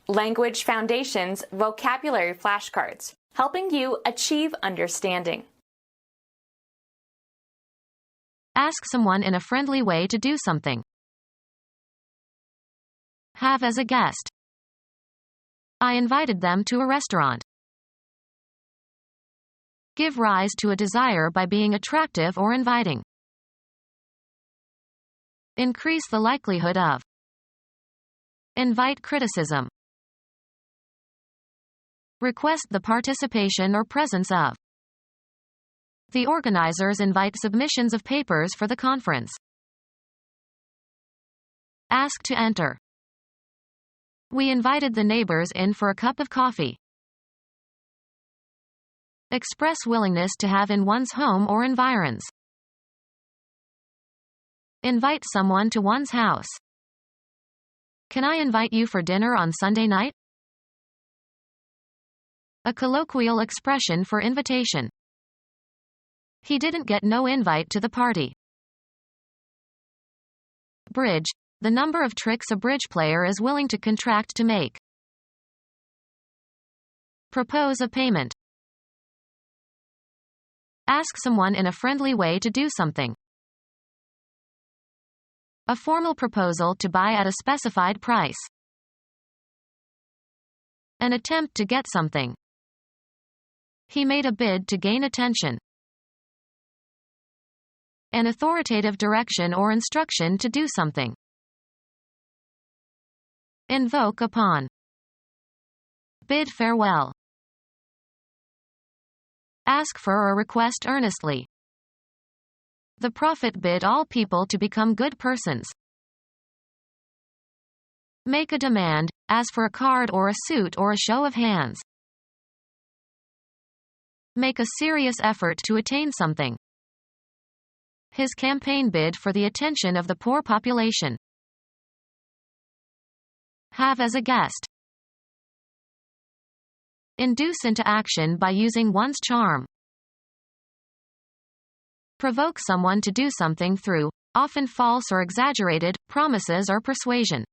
Language Foundations Vocabulary Flashcards, helping you achieve understanding. Ask someone in a friendly way to do something. Have as a guest. I invited them to a restaurant. Give rise to a desire by being attractive or inviting. Increase the likelihood of. Invite criticism. Request the participation or presence of. The organizers invite submissions of papers for the conference. Ask to enter. We invited the neighbors in for a cup of coffee. Express willingness to have in one's home or environs. Invite someone to one's house. Can I invite you for dinner on Sunday night? A colloquial expression for invitation. He didn't get no invite to the party. Bridge, the number of tricks a bridge player is willing to contract to make. Propose a payment. Ask someone in a friendly way to do something. A formal proposal to buy at a specified price. An attempt to get something. He made a bid to gain attention. An authoritative direction or instruction to do something. Invoke upon. Bid farewell. Ask for or request earnestly. The Prophet bid all people to become good persons. Make a demand, as for a card or a suit or a show of hands. Make a serious effort to attain something. His campaign bid for the attention of the poor population. Have as a guest. Induce into action by using one's charm. Provoke someone to do something through, often false or exaggerated, promises or persuasion.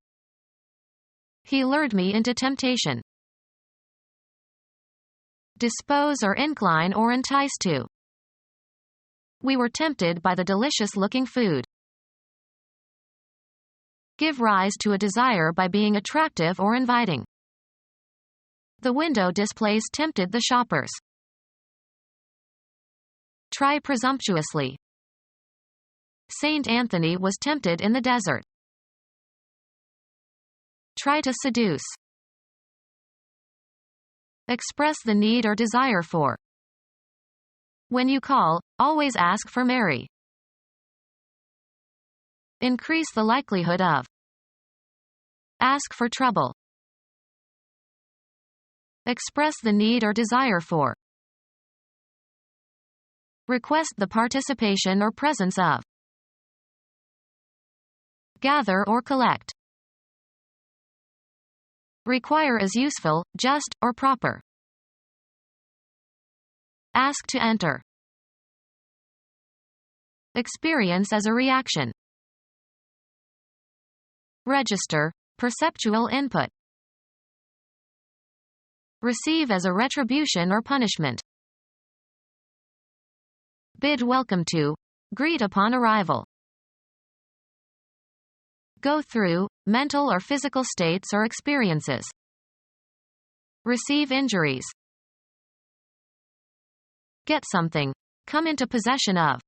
He lured me into temptation. Dispose or incline or entice to. We were tempted by the delicious-looking food. Give rise to a desire by being attractive or inviting. The window displays tempted the shoppers. Try presumptuously. Saint Anthony was tempted in the desert. Try to seduce. Express the need or desire for. When you call, always ask for Mary. Increase the likelihood of. Ask for trouble. Express the need or desire for. Request the participation or presence of. Gather or collect. Require is useful, just, or proper. Ask to enter. Experience as a reaction. Register, perceptual input. Receive as a retribution or punishment. Bid welcome to. Greet upon arrival. Go through, mental or physical states or experiences. Receive injuries. Get something. Come into possession of.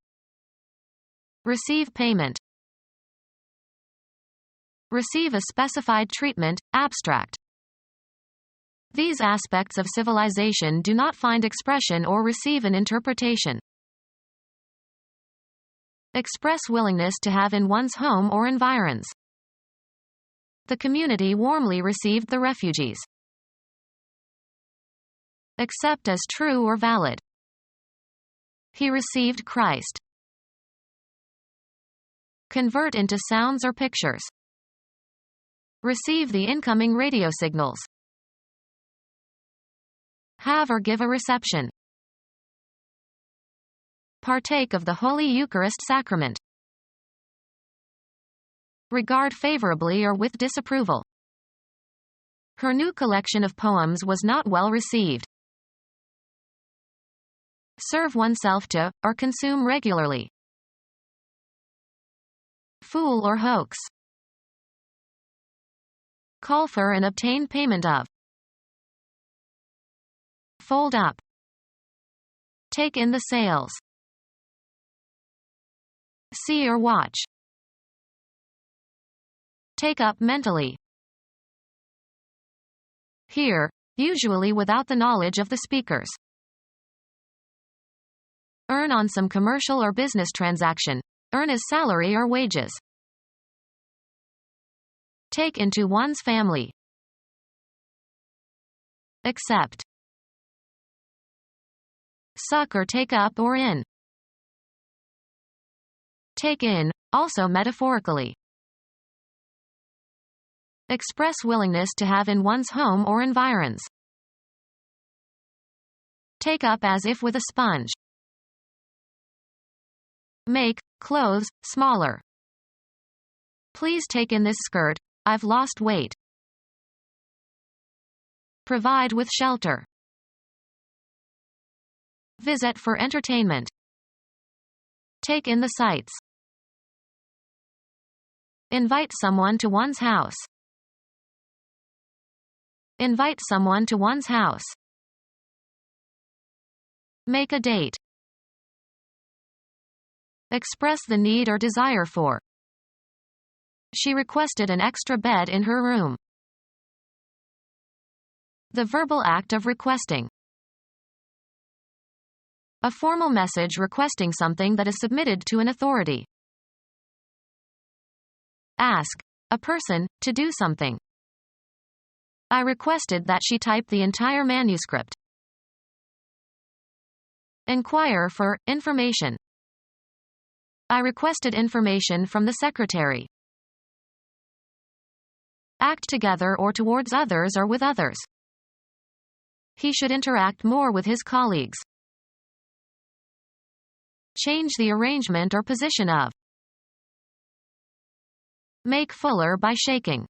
Receive payment. Receive a specified treatment, abstract. These aspects of civilization do not find expression or receive an interpretation. Express willingness to have in one's home or environs. The community warmly received the refugees. Accept as true or valid. He received Christ. Convert into sounds or pictures. Receive the incoming radio signals. Have or give a reception. Partake of the Holy Eucharist sacrament. Regard favorably or with disapproval. Her new collection of poems was not well received. Serve oneself to, or consume regularly. Fool or hoax. Call for and obtain payment of. Fold up. Take in the sails. See or watch. Take up mentally. Hear, usually without the knowledge of the speakers. Earn on some commercial or business transaction. Earn as salary or wages. Take into one's family. Accept. Suck or take up or in. Take in, also metaphorically. Express willingness to have in one's home or environs. Take up as if with a sponge. Make clothes smaller. Please take in this skirt, I've lost weight. Provide with shelter. Visit for entertainment. Take in the sights. Invite someone to one's house. Invite someone to one's house. Make a date. Express the need or desire for. She requested an extra bed in her room. The verbal act of requesting. A formal message requesting something that is submitted to an authority. Ask a person to do something. I requested that she type the entire manuscript. Inquire for information. I requested information from the secretary. Act together or towards others or with others. He should interact more with his colleagues. Change the arrangement or position of. Make fuller by shaking.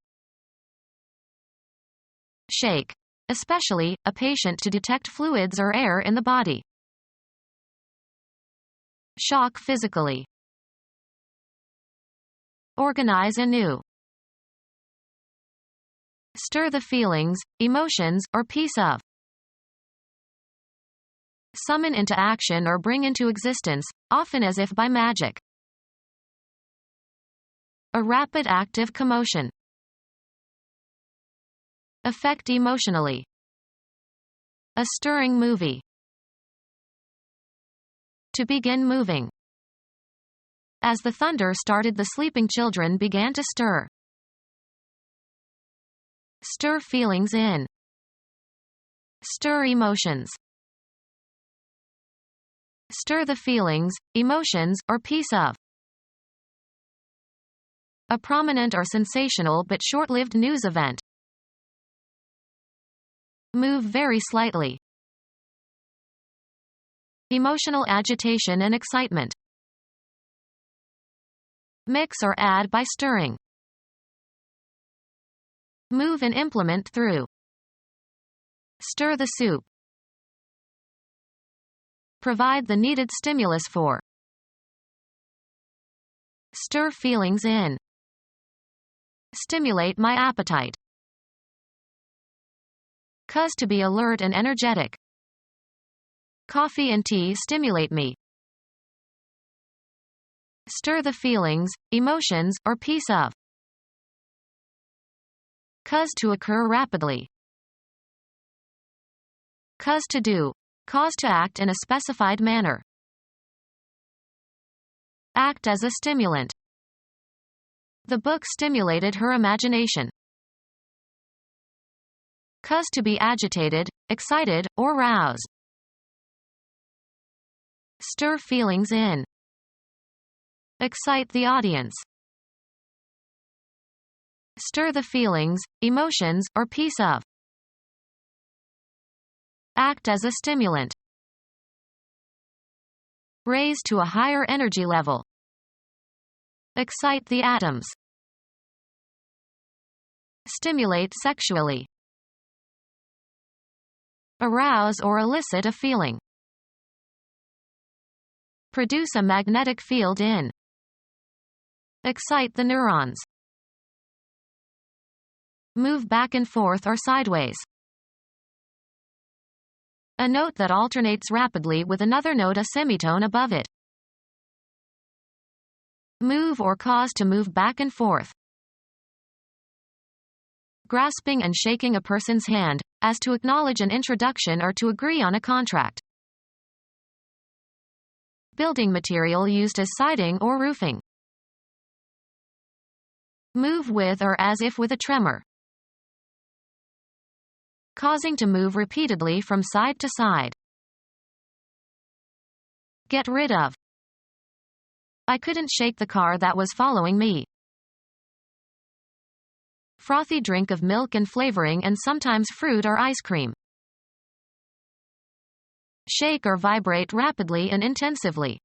Shake, especially a patient to detect fluids or air in the body. Shock physically. Organize anew. Stir the feelings, emotions, or piece of. Summon into action or bring into existence, often as if by magic. A rapid active commotion. Affect emotionally. A stirring movie. To begin moving. As the thunder started, the sleeping children began to stir. Stir feelings in. Stir emotions. Stir the feelings, emotions, or piece of. A prominent or sensational but short-lived news event. Move very slightly. Emotional agitation and excitement. Mix or add by stirring. Move an implement through. Stir the soup. Provide the needed stimulus for. Stir feelings in. Stimulate my appetite. Cause to be alert and energetic. Coffee and tea stimulate me. Stir the feelings, emotions, or piece of. Cause to occur rapidly. Cause to do. Cause to act in a specified manner. Act as a stimulant. The book stimulated her imagination. Cause to be agitated, excited, or roused. Stir feelings in. Excite the audience. Stir the feelings, emotions, or piece of. Act as a stimulant. Raise to a higher energy level. Excite the atoms. Stimulate sexually. Arouse or elicit a feeling. Produce a magnetic field in. Excite the neurons. Move back and forth or sideways. A note that alternates rapidly with another note a semitone above it. Move or cause to move back and forth. Grasping and shaking a person's hand, as to acknowledge an introduction or to agree on a contract. Building material used as siding or roofing. Move with or as if with a tremor. Causing to move repeatedly from side to side. Get rid of. I couldn't shake the car that was following me. Frothy drink of milk and flavoring and sometimes fruit or ice cream. Shake or vibrate rapidly and intensively.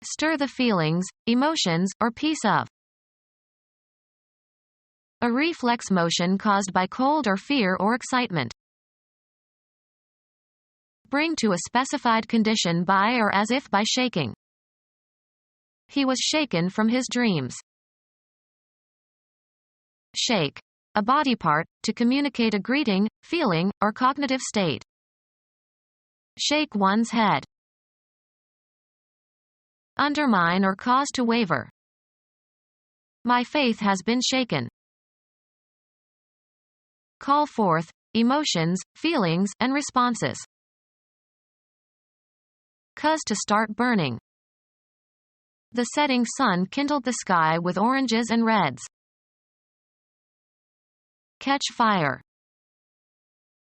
Stir the feelings, emotions, or piece of. A reflex motion caused by cold or fear or excitement. Bring to a specified condition by or as if by shaking. He was shaken from his dreams. Shake. A body part, to communicate a greeting, feeling, or cognitive state. Shake one's head. Undermine or cause to waver. My faith has been shaken. Call forth, emotions, feelings, and responses. Cause to start burning. The setting sun kindled the sky with oranges and reds. Catch fire.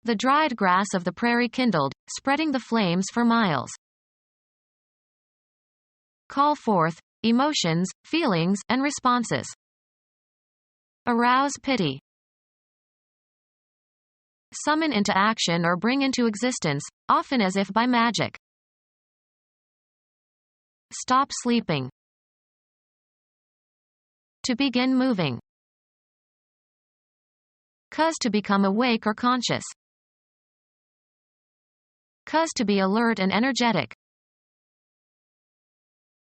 The dried grass of the prairie kindled, spreading the flames for miles. Call forth, emotions, feelings, and responses. Arouse pity. Summon into action or bring into existence, often as if by magic. Stop sleeping. To begin moving. Cause to become awake or conscious. Cause to be alert and energetic.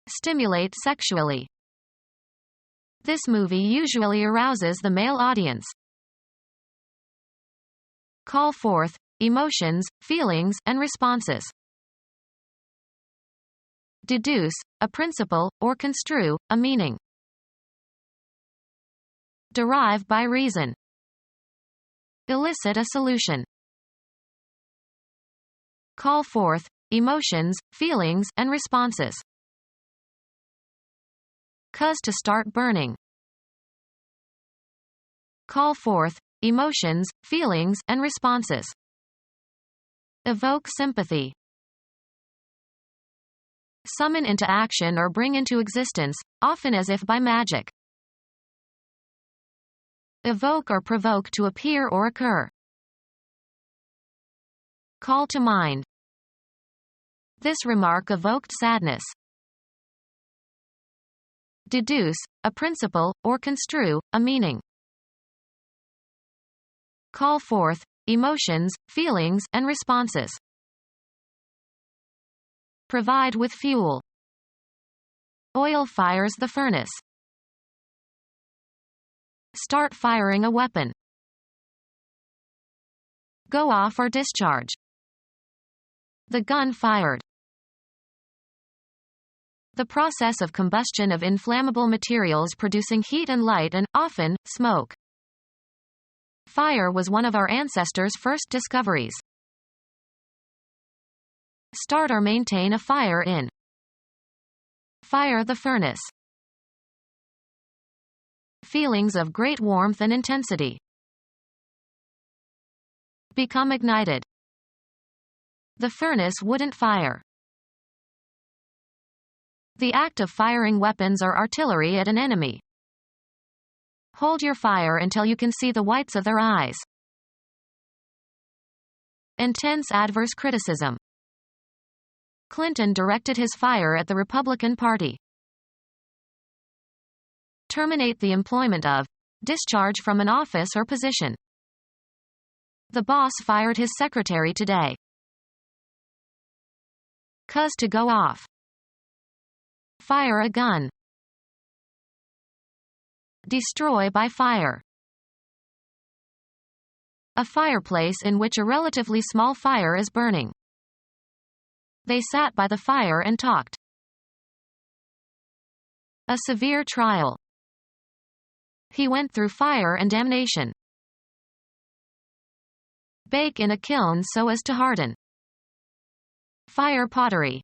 Stimulate sexually. This movie usually arouses the male audience. Call forth, emotions, feelings, and responses. Deduce, a principle, or construe, a meaning. Derive by reason. Elicit a solution. Call forth, emotions, feelings, and responses. Cause to start burning. Call forth, emotions, feelings, and responses. Evoke sympathy. Summon into action or bring into existence, often as if by magic. Evoke or provoke to appear or occur. Call to mind. This remark evoked sadness. Deduce, a principle, or construe, a meaning. Call forth, emotions, feelings, and responses. Provide with fuel. Oil fires the furnace. Start firing a weapon. Go off or discharge. The gun fired. The process of combustion of inflammable materials producing heat and light and, often, smoke. Fire was one of our ancestors' first discoveries. Start or maintain a fire in. Fire the furnace. Feelings of great warmth and intensity. Become ignited. The furnace wouldn't fire. The act of firing weapons or artillery at an enemy. Hold your fire until you can see the whites of their eyes. Intense adverse criticism. Clinton directed his fire at the Republican Party. Terminate the employment of. Discharge from an office or position. The boss fired his secretary today. Cause to go off. Fire a gun. Destroy by fire. A fireplace in which a relatively small fire is burning. They sat by the fire and talked. A severe trial. He went through fire and damnation. Bake in a kiln so as to harden. Fire pottery.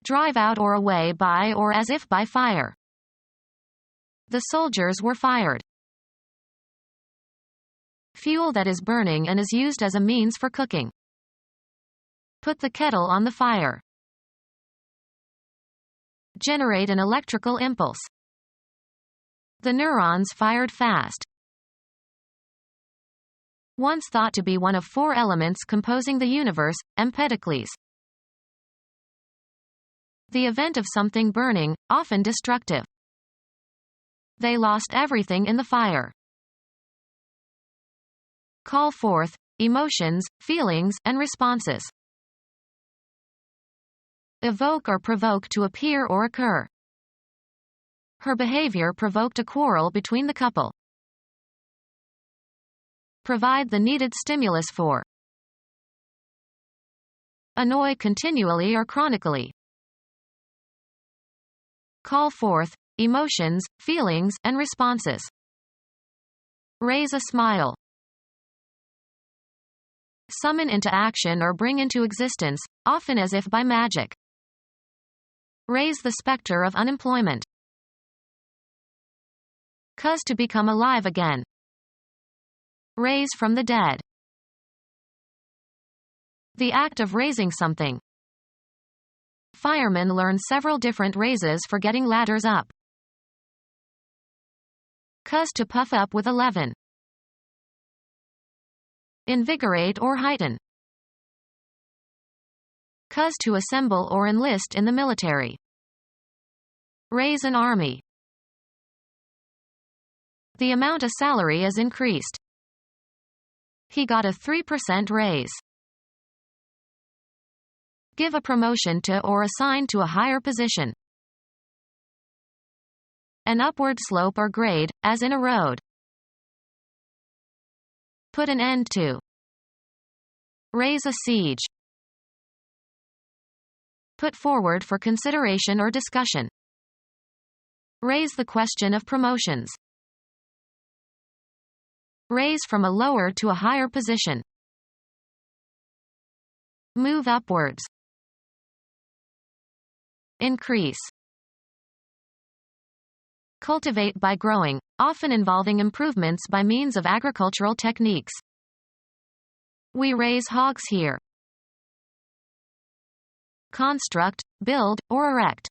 Drive out or away by or as if by fire. The soldiers were fired. Fuel that is burning and is used as a means for cooking. Put the kettle on the fire. Generate an electrical impulse. The neurons fired fast. Once thought to be one of 4 elements composing the universe, Empedocles. The event of something burning, often destructive. They lost everything in the fire. Call forth emotions, feelings, and responses. Evoke or provoke to appear or occur. Her behavior provoked a quarrel between the couple. Provide the needed stimulus for. Annoy continually or chronically. Call forth emotions, feelings, and responses. Raise a smile. Summon into action or bring into existence, often as if by magic. Raise the specter of unemployment. Cause to become alive again. Raise from the dead. The act of raising something. Firemen learn several different raises for getting ladders up. Cause to puff up with a leaven. Invigorate or heighten. Cause to assemble or enlist in the military. Raise an army. The amount of salary is increased. He got a 3% raise. Give a promotion to or assign to a higher position. An upward slope or grade, as in a road. Put an end to. Raise a siege. Put forward for consideration or discussion. Raise the question of promotions. Raise from a lower to a higher position. Move upwards. Increase. Cultivate by growing, often involving improvements by means of agricultural techniques. We raise hogs here. Construct, build, or erect.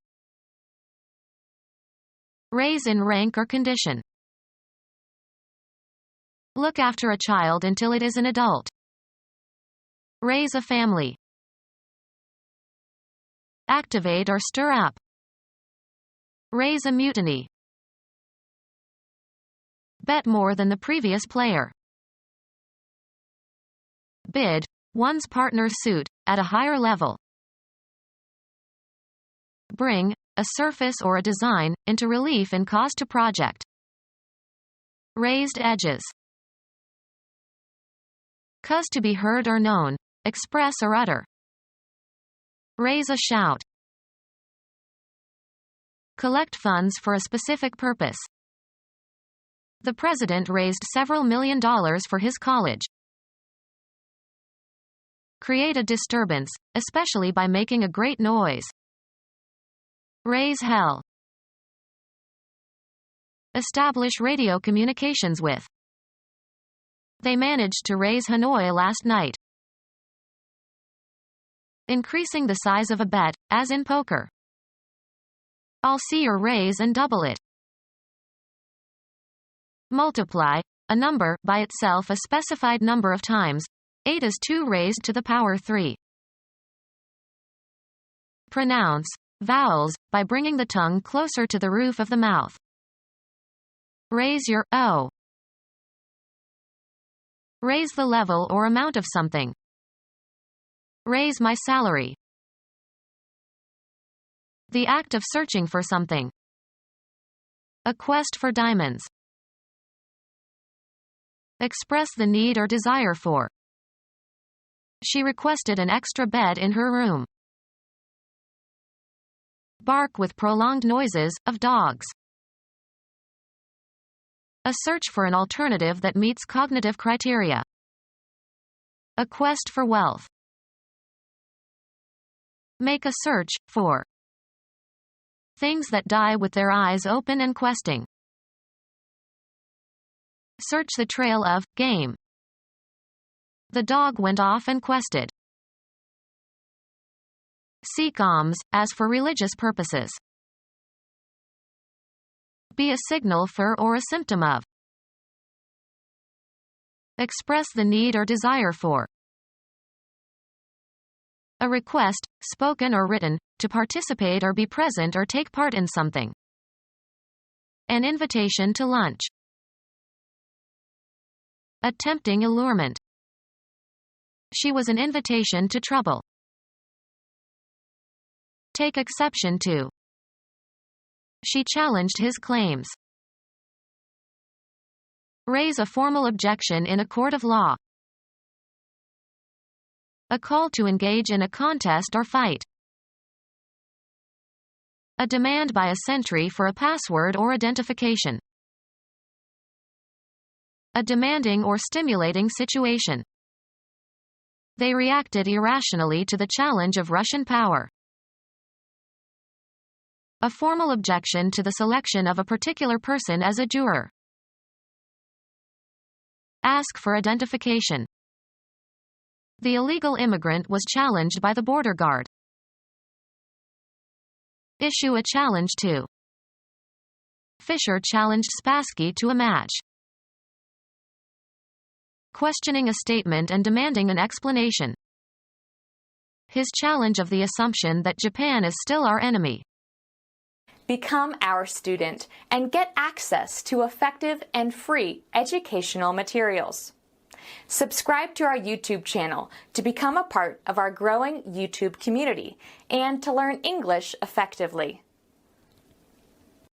Raise in rank or condition. Look after a child until it is an adult. Raise a family. Activate or stir up. Raise a mutiny. Bet more than the previous player. Bid, one's partner's suit, at a higher level. Bring, a surface or a design, into relief and cause to project. Raised edges. Cause to be heard or known, express or utter. Raise a shout. Collect funds for a specific purpose. The president raised several $million for his college. Create a disturbance, especially by making a great noise. Raise hell. Establish radio communications with. They managed to raise Hanoi last night. Increasing the size of a bet, as in poker. I'll see your raise and double it. Multiply, a number, by itself a specified number of times. 8 is 2 raised to the power 3. Pronounce, vowels, by bringing the tongue closer to the roof of the mouth. Raise your O. Raise the level or amount of something. Raise my salary. The act of searching for something. A quest for diamonds. Express the need or desire for. She requested an extra bed in her room. Bark with prolonged noises, of dogs. A search for an alternative that meets cognitive criteria. A quest for wealth. Make a search, for. Things that die with their eyes open and questing. Search the trail of, game. The dog went off and quested. Seek alms, as for religious purposes. Be a signal for or a symptom of. Express the need or desire for. A request, spoken or written, to participate or be present or take part in something. An invitation to lunch. A tempting allurement. She was an invitation to trouble. Take exception to. She challenged his claims. Raise a formal objection in a court of law. A call to engage in a contest or fight. A demand by a sentry for a password or identification. A demanding or stimulating situation. They reacted irrationally to the challenge of Russian power. A formal objection to the selection of a particular person as a juror. Ask for identification. The illegal immigrant was challenged by the border guard. Issue a challenge to. Fisher challenged Spassky to a match. Questioning a statement and demanding an explanation. His challenge of the assumption that Japan is still our enemy. Become our student and get access to effective and free educational materials. Subscribe to our YouTube channel to become a part of our growing YouTube community and to learn English effectively.